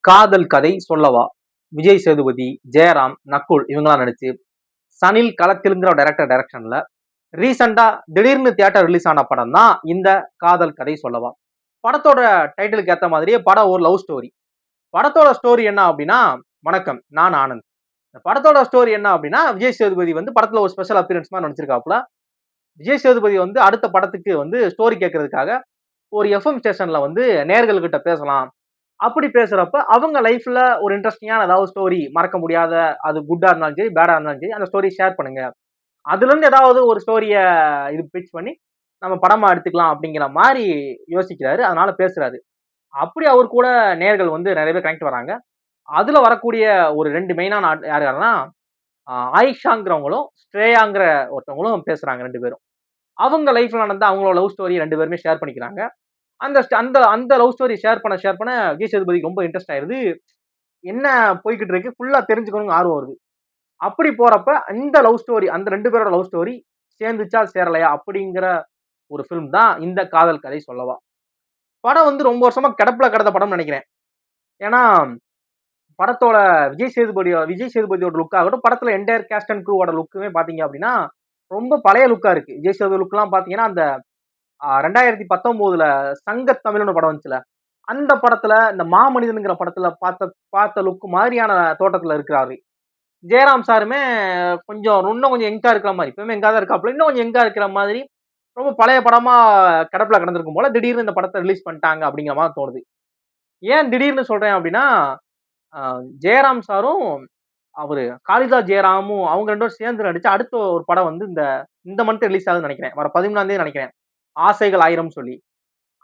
காதல் கதை சொல்லவா? விஜய் சேதுபதி, ஜெயராம், நக்குல் இவங்கலாம் நடிச்சு, சனில் களத்திலுங்கிற டைரக்டர் டைரக்ஷன்ல ரீசெண்டா திடீர்னு தியேட்டர் ரிலீஸ் ஆன படம் தான் இந்த காதல் கதை சொல்லவா. படத்தோட டைட்டிலுக்கு ஏத்த மாதிரியே படம் ஒரு லவ் ஸ்டோரி. படத்தோட ஸ்டோரி என்ன அப்படின்னா, வணக்கம் நான் ஆனந்த். இந்த படத்தோட ஸ்டோரி என்ன அப்படின்னா, விஜய் சேதுபதி வந்து படத்துல ஒரு ஸ்பெஷல் அப்பியரன்ஸ் மாதிரி நடிச்சிருக்காப்புல. விஜய் சேதுபதி வந்து அடுத்த படத்துக்கு வந்து ஸ்டோரி கேட்கறதுக்காக ஒரு எஃப்எம் ஸ்டேஷன்ல வந்து நேயர்கள் கிட்ட பேசலாம். அப்படி பேசுறப்ப அவங்க லைஃப்ல ஒரு இன்ட்ரெஸ்டிங்கான ஏதாவது ஸ்டோரி மறக்க முடியாத, அது குட்டா இருந்தாலும் சரி, பேடா இருந்தாலும் சரி, அந்த ஸ்டோரி ஷேர் பண்ணுங்க. அதுல இருந்து ஏதாவது ஒரு ஸ்டோரிய இது பிட்ச் பண்ணி நம்ம படமா எடுத்துக்கலாம் அப்படிங்கிற மாதிரி யோசிக்கிறாரு. அதனால பேசுறாரு. அப்படி அவர் கூட நேயர்கள் வந்து நிறைய பேர் கனெக்ட் வராங்க. அதுல வரக்கூடிய ஒரு 2 மெயினான யார் யாருன்னா, ஆயிஷாங்கிறவங்களும், ஸ்ரேயாங்கிற ஒருத்தவங்களும் பேசுறாங்க 2 பேரும். அவங்க லைஃப்ல நடந்த அவங்களோட லவ் ஸ்டோரி 2 பேருமே ஷேர் பண்ணிக்கிறாங்க. அந்த அந்த லவ் ஸ்டோரி ஷேர் பண்ண விஜய் சேதுபதிக்கு ரொம்ப இன்ட்ரெஸ்ட் ஆயிருது. என்ன போய்க்கிட்டு இருக்கு ஃபுல்லா தெரிஞ்சுக்கணும்னு ஆர்வம் வருது. அப்படி போறப்ப இந்த லவ் ஸ்டோரி அந்த 2 பேரோட லவ் ஸ்டோரி சேர்ந்துச்சா சேரலையா அப்படிங்கிற ஒரு ஃபிலிம் தான் இந்த காதல் கதை சொல்லவா. படம் வந்து ரொம்ப வருஷமா கிடப்புல கிடந்த படம்னு நினைக்கிறேன். ஏன்னா படத்தோட விஜய் சேதுபதியோட லுக் ஆகட்டும், படத்துல என்டையர் கேஸ்ட் அண்ட் க்ரூவோட லுக்குமே பாத்தீங்க அப்படின்னா ரொம்ப பழைய லுக்கா இருக்கு. விஜய் சேதுபதி லுக் எல்லாம் பாத்தீங்கன்னா அந்த 2019ல சங்கத் தமிழ்னு படம் வந்துச்சுல, அந்த படத்துல இந்த மாமனிதன்ங்கிற படத்துல பார்த்த பார்த்த லுக் மாதிரியான தோற்றத்துல இருக்கிறாரு. ஜெயராம் சாருமே இன்னும் கொஞ்சம் யங்கா இருக்கிற மாதிரி, இப்பவுமே யங்கா தான் இருக்காப்புல, இன்னும் கொஞ்சம் யங்கா இருக்கிற மாதிரி ரொம்ப பழைய படமா கிடப்புல கிடந்திருக்கும் போல திடீர்னு இந்த படத்தை ரிலீஸ் பண்ணிட்டாங்க அப்படிங்கிற மாதிரி தோணுது. ஏன் திடீர்னு சொல்றேன் அப்படின்னா, ஜெயராம் சாரும் அவரு காளிதா ஜெயராமும் அவங்க 2 பேரும் சேர்ந்து நடிச்ச அடுத்த ஒரு படம் வந்து இந்த இந்த மந்த் ரிலீஸ் ஆகுதுன்னு நினைக்கிறேன். வர 13ஆம் தேதி நினைக்கிறேன். ஆசைகள் ஆயிரம் சொல்லி.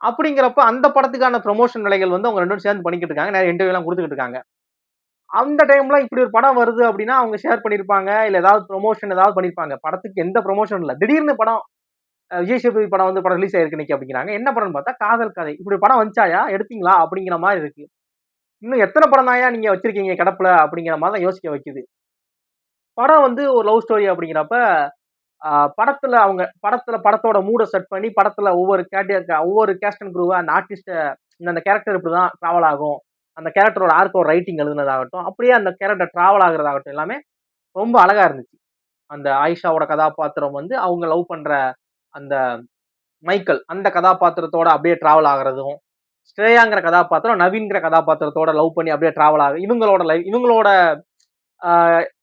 அப்படிங்கிறப்ப அந்த படத்துக்கான ப்ரமோஷன் வேலைகள் வந்து அவங்க 2 பேரும் சேர்ந்து பண்ணிக்கிட்டு இருக்காங்க. நிறைய இன்டர்வியூ எல்லாம் குடுத்துக்கிட்டு இருக்காங்க. அந்த டைம்ல இப்படி ஒரு படம் வருது அப்படின்னா, அவங்க ஷேர் பண்ணியிருப்பாங்க. இல்ல ஏதாவது ப்ரமோஷன் ஏதாவது பண்ணியிருப்பாங்க. படத்துக்கு எந்த ப்ரமோஷனும் இல்ல. திடீர்னு படம் விஜய் சேதுபதி படம் வந்து படம் ரிலீஸ் ஆயிருக்கு இன்னைக்கு அப்படிங்கிறாங்க. என்ன படம்னு பார்த்தா காதல் கதை. இப்படி படம் வந்துச்சாயா? எடுத்தீங்களா? அப்படிங்கிற மாரி இருக்கு. இன்னும் எத்தன படம் தான்யா நீங்க வச்சிருக்கீங்க கிடப்புல? அப்படிங்கிற மாரி தான் யோசிக்க வைக்குது. படம் வந்து ஒரு லவ் ஸ்டோரி அப்படிங்கிறப்ப, படத்தோட மூட செட் பண்ணி படத்துல ஒவ்வொரு கேஸ்ட் அண்ட் க்ரூவ அந்த ஆர்டிஸ்ட்ட இந்த கேரக்டர் இப்படிதான் டிராவல் ஆகும். அந்த கேரக்டரோட ஆர்க் ஒரு ரைட்டிங் எழுதுனதாகட்டும், அப்படியே அந்த கேரக்டர் டிராவல் ஆகுறதாகட்டும் எல்லாமே ரொம்ப அழகா இருந்துச்சு. அந்த ஆயிஷாவோட கதாபாத்திரம் வந்து அவங்க லவ் பண்ற அந்த மைக்கேல் அந்த கதாபாத்திரத்தோட அப்படியே டிராவல் ஆகுறதும், ஸ்ரேயாங்கிற கதாபாத்திரம் நவீன்கிற கதாபாத்திரத்தோட லவ் பண்ணி அப்படியே டிராவல் ஆகும். ஆ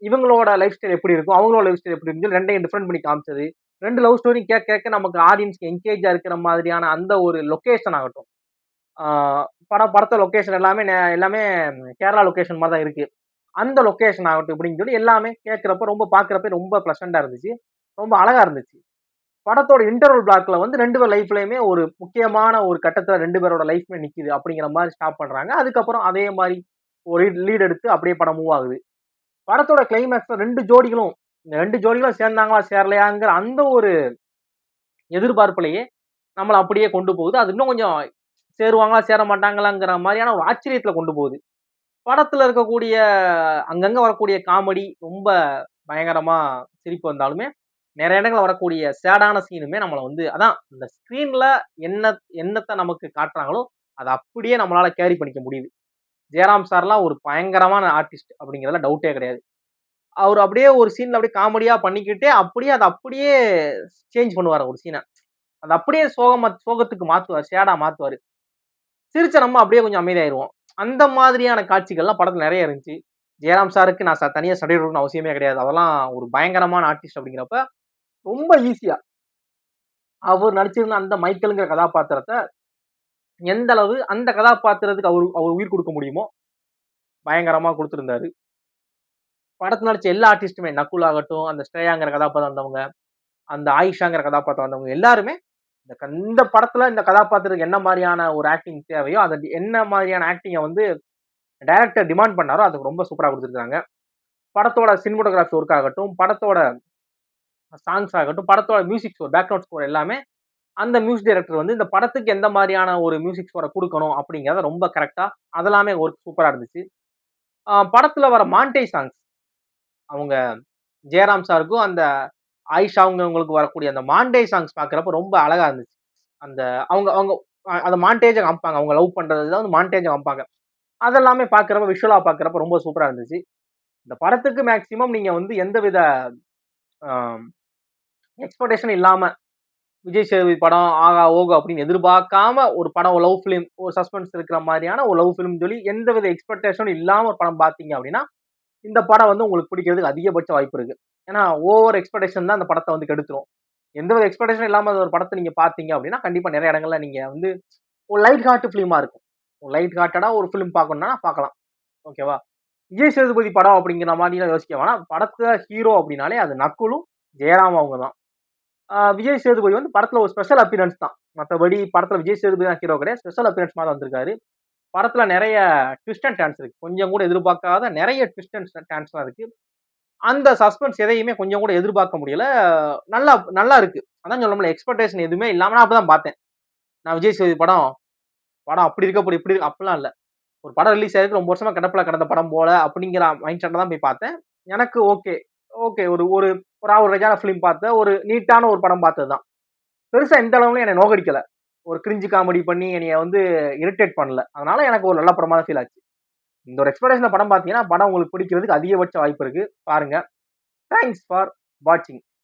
இவங்களோட லைஃப் ஸ்டைல் எப்படி இருக்கும், அவங்களோட லைஃப் ஸ்டைல் எப்படி இருக்குன்னு 2யும் டிஃபரெண்ட் பண்ணி காமிச்சது. 2 லவ் ஸ்டோரியும் கேட்க கேட்க நமக்கு ஆடியன்ஸ்க்கு என்கேஜா இருக்கிற மாதிரியான அந்த ஒரு லொகேஷன் ஆகட்டும். ஆ படத்த லொகேஷன் எல்லாமே கேரளா லொகேஷன் மாரி தான் இருக்கு. அந்த லொகேஷன் ஆகட்டும் இப்படின்னு சொல்லி எல்லாமே பார்க்கறப்ப ரொம்ப பிளசன்ட்டா இருந்துச்சு. ரொம்ப அழகா இருந்துச்சு. படத்தோட இன்டர்வல் பிளாக்ல வந்து 2 பேர் லைஃப்லயுமே ஒரு முக்கியமான ஒரு கட்டத்துல 2 பேரோட லைஃப்மே நிக்குது அப்படிங்கிற மாரி ஸ்டாப் பண்றாங்க. அதுக்கப்புறம் அதே மாரி ஒரு லீட் எடுத்து அப்படியே படம் மூவ் ஆகுது. படத்தோட கிளைமாக்ஸ்ல 2 ஜோடிகளும் சேர்ந்தாங்களா சேரலையாங்கிற அந்த ஒரு எதிர்பார்ப்புலயே நம்மள அப்படியே கொண்டு போகுது. அது இன்னும் கொஞ்சம் சேருவாங்களா சேர மாட்டாங்களாங்கிற மாதிரியான ஒரு ஆச்சரியத்துல கொண்டு போகுது. படத்துல இருக்கக்கூடிய அங்கங்க வரக்கூடிய காமெடி ரொம்ப பயங்கரமா சிரிப்பு வந்தாலுமே, நிறைய இடங்கள்ல வரக்கூடிய சேடான சீனுமே நம்மள வந்து அதான் இந்த ஸ்க்ரீன்ல என்னத்த நமக்கு காட்டுறாங்களோ, அத அப்படியே நம்மளால கேரி பண்ணிக்க முடியுது. ஜெயராம் சார்லாம் ஒரு பயங்கரமான ஆர்டிஸ்ட் அப்படிங்கிறதுல டவுட்டே கிடையாது. அவரு அப்படியே ஒரு சீன்ல அப்படியே காமெடியா பண்ணிக்கிட்டே, அத அப்படியே சேஞ்ச் பண்ணுவாரு ஒரு சீன. அத அப்படியே சோகத்துக்கு மாத்துவாரு. சேடா மாத்துவாரு. சிரிச்ச நம்ம அப்படியே கொஞ்சம் அமைதியாயிருவோம். அந்த மாதிரியான காட்சிகள்லாம் படத்துல நெறைய இருந்துச்சு. ஜெயராம் சாருக்கு நான் தனியா சல்யூட் குடுக்கணும்னு அவசியமே கிடையாது. அதெல்லாம் ஒரு பயங்கரமான ஆர்டிஸ்ட் அப்படிங்கிறப்ப, ரொம்ப ஈஸியா அவர் நடிச்சிருந்த அந்த மைக்கேல்ங்கிற கதாபாத்திரத்த, எந்த அளவு அந்த கதாபாத்திரத்துக்கு அவரு அவரு உயிர் குடுக்க முடியுமோ, பயங்கரமா குடுத்திருந்தாரு. படத்துல நடிச்ச எல்லா ஆர்டிஸ்ட்டுமே நக்குல் ஆகட்டும், அந்த ஸ்ரேயாங்கிற கதாபாத்திரம் வந்தவங்க, அந்த ஆயிஷாங்கிற கதாபாத்திரம் வந்தவங்க எல்லாருமே இந்த படத்துல இந்த கதாபாத்திரத்துக்கு என்ன மாரியான ஒரு ஆக்டிங் தேவையோ, அத என்ன மாரியான ஆக்டிங்க வந்து டைரக்டர் டிமாண்ட் பண்ணாரோ, அதுக்கு ரொம்ப சூப்பரா குடுத்திருக்காங்க. படத்தோட சினிமாட்டோகிராஃபி ஒர்க் ஆகட்டும், படத்தோட சாங்ஸ் ஆகட்டும், படத்தோட மியூசிக் ஸ்கோர், பேக்ரவுண்ட் ஸ்கோர் எல்லாமே அந்த மியூசிக் டைரக்டர் வந்து இந்த படத்துக்கு எந்த மாரியான ஒரு மியூசிக் ஸ்கோர குடுக்கணும் அப்படிங்கிறத ரொம்ப கரெக்ட்டா அதெல்லாமே ஒர்க் சூப்பரா இருந்துச்சு. படத்துல வர மான்டேஜ் சாங்ஸ் அவங்க ஜெயராம் சாருக்கும், அந்த ஆயிஷாங்கிறவங்களுக்கு வரக்கூடிய அந்த மான்டேஜ் சாங்ஸ் பார்க்கிறப்ப ரொம்ப அழகா இருந்துச்சு. அந்த அவங்க அவங்க அந்த மான்டேஜ காமிப்பாங்க. அவங்க லவ் பண்றது தான் மான்டேஜா காமிப்பாங்க. அதெல்லாமே பார்க்குறப்ப விஷுவலா பார்க்குறப்ப ரொம்ப சூப்பரா இருந்துச்சு. இந்த படத்துக்கு மேக்ஸிமம் நீங்க வந்து எந்தவித அ எக்ஸ்பெக்டேஷன் இல்லாம விஜய் சேதுபதி படம் ஆகா, ஓகோ அப்படின்னு எதிர்பார்க்காம ஒரு படம் லவ் ஃபிலிம், ஒரு சஸ்பென்ஸ் இருக்கிற மாரியான ஒரு லவ் ஃபிலிம்னு சொல்லி எந்தவித எக்ஸ்பெக்டேஷனும் இல்லாம ஒரு படம் பார்த்தீங்க அப்படின்னா, இந்த படம் வந்து உங்களுக்கு பிடிக்கிறதுக்கு அதிகபட்ச வாய்ப்பு இருக்கு. ஏன்னா, ஓவர் எக்ஸ்பெக்டேஷன் தான் அந்த படத்த வந்து கெடுத்துரும். எந்தவித எக்ஸ்பெக்டேஷனும் இல்லாம ஒரு படத்த நீங்க பார்த்தீங்க அப்படின்னா, கண்டிப்பா நெறைய இடங்கள்ல நீங்க வந்து ஒரு லைட் ஹார்ட் ஃபிலிமா இருக்கும். ஒரு லைட் ஹார்ட்டடா ஒரு ஃபிலிம் பார்க்கணும்னா பார்க்கலாம். ஓகேவா? விஜய் சேதுபதி படம் அப்படிங்கிற மாரிலாம் யோசிக்க வேணாம். படத்துல ஹீரோ அப்படின்னாலே அது நக்குலும், ஜெயராம் அவங்க தான். விஜய் சேதுபதி வந்து படத்துல ஒரு ஸ்பெஷல் அப்பியரன்ஸ் தான். மத்தபடி படத்துல விஜய் சேதுபதி தான் ஹீரோ கிடையாது. ஸ்பெஷல் அப்பியரன்ஸ் மாரி வந்திருக்காரு. படத்துல நெறைய ட்விஸ்ட் அண்ட் டர்ன்ஸ் இருக்கு. கொஞ்சம் கூட எதிர்பார்க்காத நெறைய ட்விஸ்ட் அண்ட் டர்ன்ஸ்லாம் இருக்கு. அந்த சஸ்பென்ஸ் எதையுமே கொஞ்சம் கூட எதிர்பார்க்க முடியல. நல்லா நல்லா இருக்கு. அதான் சொல்ல முடியல. எக்ஸ்பெக்டேஷன் எதுவுமே இல்லாம நான் அப்பதான் பார்த்தேன். நான் விஜய் சேதுபதி படம், படம் அப்படி இருக்க போது, இப்படி இருக்கு அப்படிலாம் இல்ல. ஒரு படம் ரிலீஸ் ஆயிருக்கு. ரொம்ப வருஷமா கிடப்புல கிடந்த படம் போல அப்படிங்கிற மைண்ட் செட்ல தான் போய் பார்த்தேன். எனக்கு ஓகே. ஓகே. ஒரு ஒரு ஒரு ஆவரேஜான ஃபிலிம் பார்த்தேன். ஒரு நீட்டான ஒரு படம் பார்த்தது தான். பெருசா எந்த அளவுலயும் என்னை நோகடிக்கல. ஒரு கிரிஞ்ச் காமெடி பண்ணி என்னைய வந்து இரிட்டேட் பண்ணல. அதனால எனக்கு ஒரு நல்ல படமா தான் ஃபீல் ஆச்சு. இந்த ஒரு எக்ஸ்பெக்டேஷன்ல படம் பார்த்தீங்கன்னா, படம் உங்களுக்கு பிடிக்கிறதுக்கு அதிகபட்ச வாய்ப்பு இருக்கு. பாருங்க. தேங்க்ஸ் ஃபார் வாட்சிங்.